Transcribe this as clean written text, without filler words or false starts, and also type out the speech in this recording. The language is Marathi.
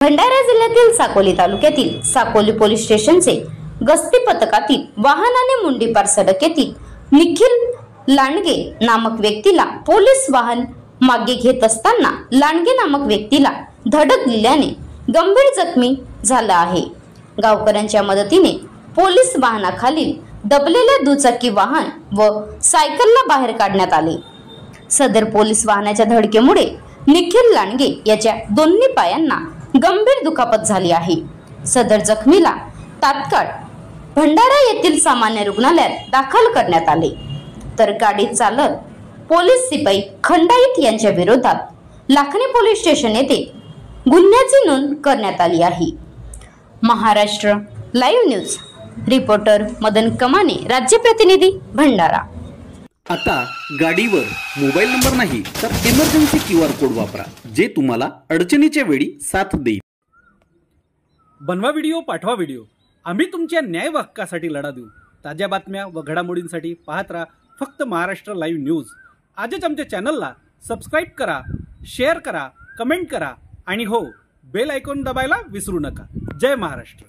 भंडारा जिल्ह्यातील साकोली तालुक्यातील साकोली पोलीस स्टेशनचे गस्ती पथकातील वाहनाने मुंडीपार सडक येथील निखिल लांडगे नामक व्यक्तीला पोलीस वाहन मागे घेत असताना लांडगे नामक व्यक्तीला धडक दिल्याने गंभीर जखमी झाला आहे। गावकऱ्यांच्या मदतीने पोलीस वाहनाखालील दबलेल्या दुचाकी वाहन व सायकलला बाहेर काढण्यात आले। सदर पोलीस वाहनाच्या धडकेमुळे निखिल लांडगे याच्या दोन्ही पायांना गंभीर दुखापत झाली आहे। सदर जखमीला तात्काळ भंडारा येथील सामान्य रुग्णालयात दाखल करण्यात आले, तर गाडी चालक पोलीस सिपाई खंडाईत यांच्या विरोधात लाखनी पोलीस स्टेशन येथे गुन्ह्याची नोंद करण्यात आली आहे। Maharashtra live news reporter Madan कमाने, राज्य प्रतिनिधी भंडारा। आता गाडीवर मोबाईल नंबर नाही तर इमर्जन्सी QR कोड वापरा, जे तुम्हाला अडचणीच्या वेळी साथ देईल। बनवा व्हिडिओ, पाठवा व्हिडिओ, आम्ही तुमच्या न्याय हक्कासाठी लढा देऊ। ताज्या बातम्या व घडामोडींसाठी पाहत राहा फक्त महाराष्ट्र लाईव्ह न्यूज। आजच आमच्या चॅनलला सबस्क्राईब करा, शेअर करा, कमेंट करा आणि हो, बेल आयकॉन दाबायला विसरू नका। जय महाराष्ट्र।